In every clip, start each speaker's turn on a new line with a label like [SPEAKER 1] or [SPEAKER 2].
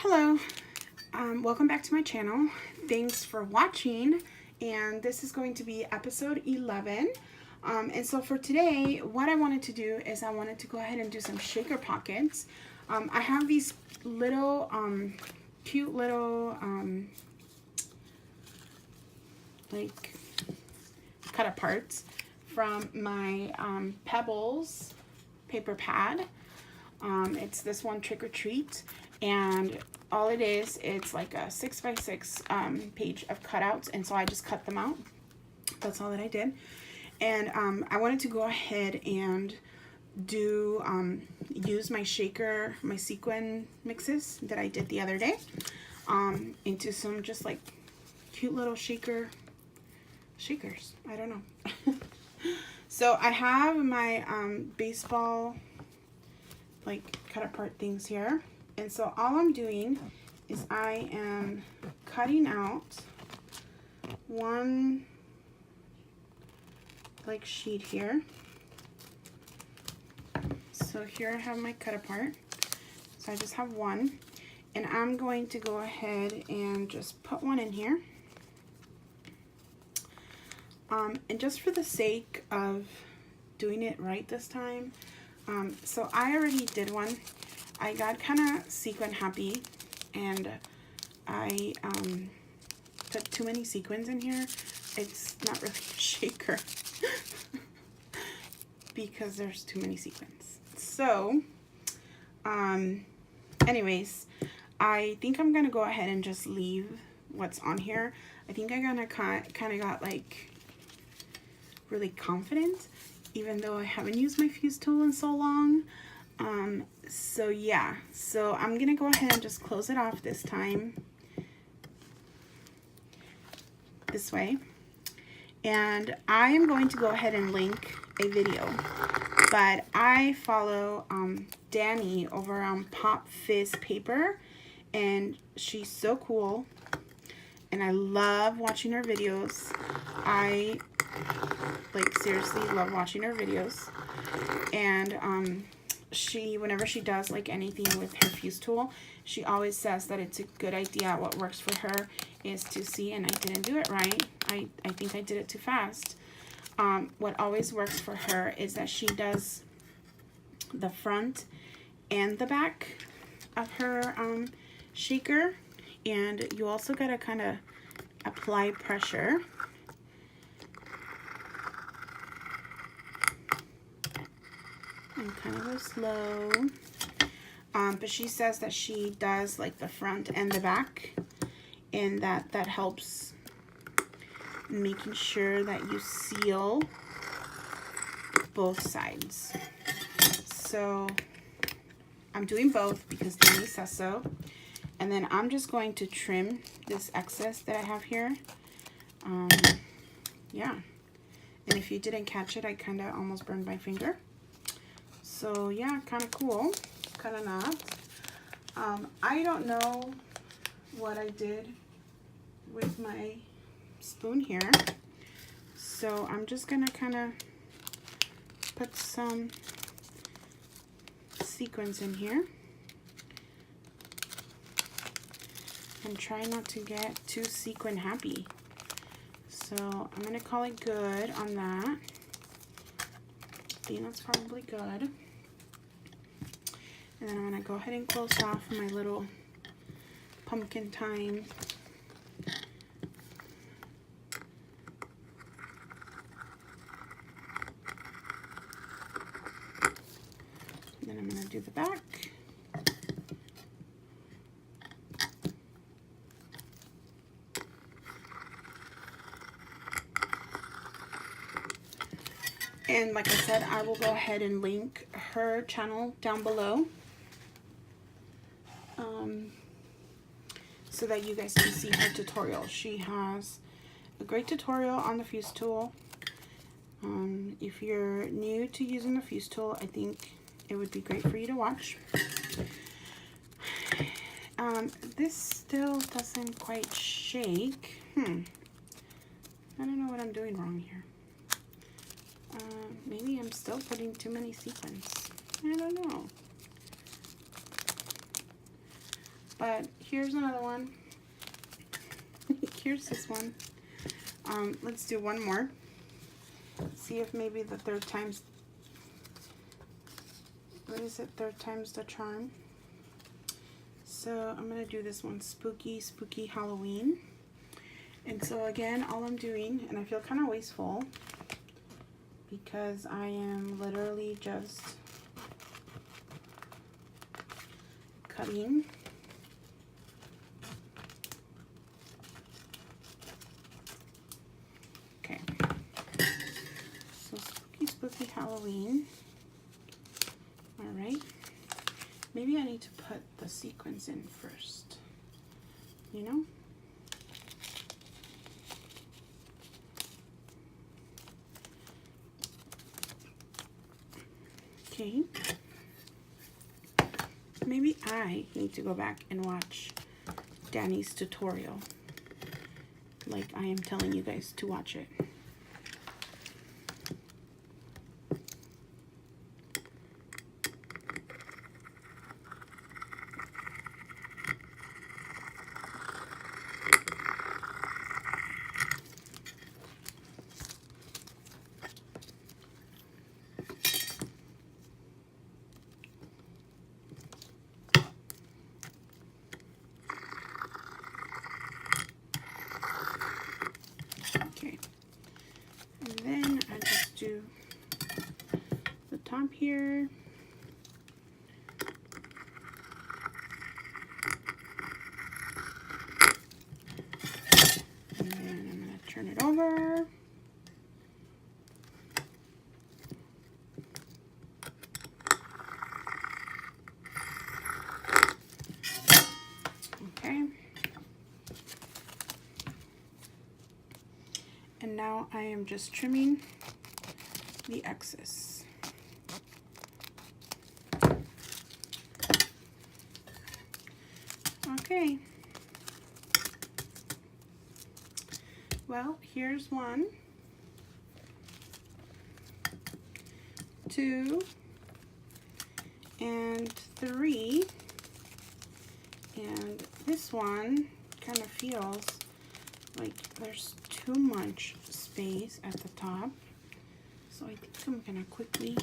[SPEAKER 1] Hello, welcome back to my channel. Thanks for watching, and this is going to be episode 11. And so for today, what I wanted to do is I wanted to go ahead and do some shaker pockets. I have these little cute little like cut aparts from my Pebbles paper pad. It's this one, Trick or Treat, and all it is, it's like a 6x6 page of cutouts, and so I just cut them out. That's all that I did. And I wanted to go ahead and do use my shaker, my sequin mixes that I did the other day into some just like cute little shakers. I don't know. So I have my baseball like cut apart things here, and so all I'm doing is I am cutting out one like sheet here. So here I have my cut apart, so I just have one, and I'm going to go ahead and just put one in here, and just for the sake of doing it right this time, so I already did one. I got kind of sequin happy, and I put too many sequins in here. It's not really a shaker because there's too many sequins. So anyways, I think I'm gonna go ahead and just leave what's on here. I think I'm gonna kind of got like really confident, even though I haven't used my fuse tool in so long. So yeah, so I'm gonna go ahead and just close it off this time this way, and I am going to go ahead and link a video, but I follow Danny over on Popfizzpaper, and she's so cool, and I love watching her videos. I like seriously love watching her videos, and whenever she does like anything with her fuse tool, she always says that it's a good idea. What works for her is to see, and I didn't do it right. I think I did it too fast. What always works for her is that she does the front and the back of her shaker, and you also gotta kind of apply pressure. And kind of go slow. But she says that she does like the front and the back, and that helps making sure that you seal both sides. So I'm doing both because Danny says so. And then I'm just going to trim this excess that I have here. Yeah. And if you didn't catch it, I kind of almost burned my finger. So yeah, kind of cool, kind of not. I don't know what I did with my spoon here, so I'm just gonna kind of put some sequins in here and try not to get too sequin happy. So I'm gonna call it good on that. I think that's probably good. And then I'm going to go ahead and close off my little pumpkin time. And then I'm going to do the back. And like I said, I will go ahead and link her channel down below, so that you guys can see her tutorial. She has a great tutorial on the fuse tool. If you're new to using the fuse tool, I think it would be great for you to watch. This still doesn't quite shake. I don't know what I'm doing wrong here. Maybe I'm still putting too many sequins. I don't know. But here's another one. Here's this one. Let's do one more. See if maybe the third time's, what is it? Third time's the charm. So I'm gonna do this one, Spooky Spooky Halloween. And so again, all I'm doing, and I feel kind of wasteful because I am literally just cutting. Okay, so Spooky Spooky Halloween. All right, maybe I need to put the sequins in first, you know? Okay, maybe I need to go back and watch Danny's tutorial like I am telling you guys to watch it. Okay, and then I just do the top here. And then I'm going to turn it over. Okay. And now I am just trimming the excess. Okay. Well, here's 1, 2, and 3. And this one kind of feels like there's too much space at the top. So I think I'm gonna quickly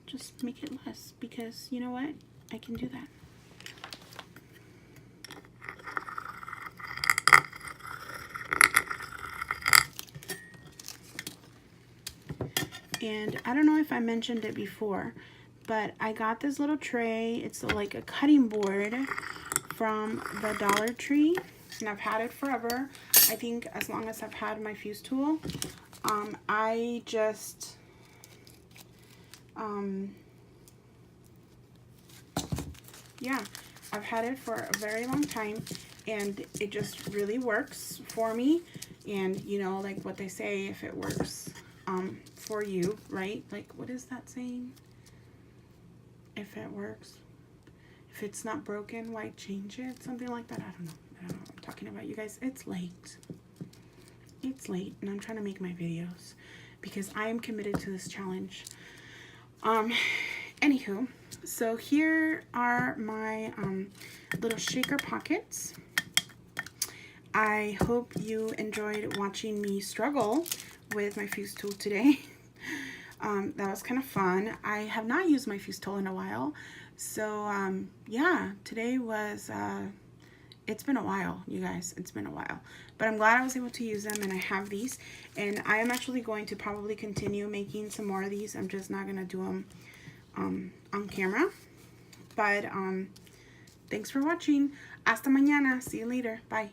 [SPEAKER 1] just make it less because you know what? I can do that. And I don't know if I mentioned it before, but I got this little tray. It's like a cutting board from the Dollar Tree, and I've had it forever. I think as long as I've had my fuse tool. I just yeah, I've had it for a very long time, and it just really works for me. And you know, like what they say, if it works for you, right? Like, what is that saying? If it works, if it's not broken, why change it? Something like that. I don't know what I'm talking about, you guys. It's late. It's late, and I'm trying to make my videos because I am committed to this challenge. Anywho, so here are my little shaker pockets. I hope you enjoyed watching me struggle with my fuse tool today. That was kind of fun. I have not used my fuse tool in a while, so yeah, today was it's been a while, you guys. It's been a while, but I'm glad I was able to use them, and I have these, and I am actually going to probably continue making some more of these. I'm just not gonna do them on camera, but thanks for watching. Hasta mañana. See you later. Bye.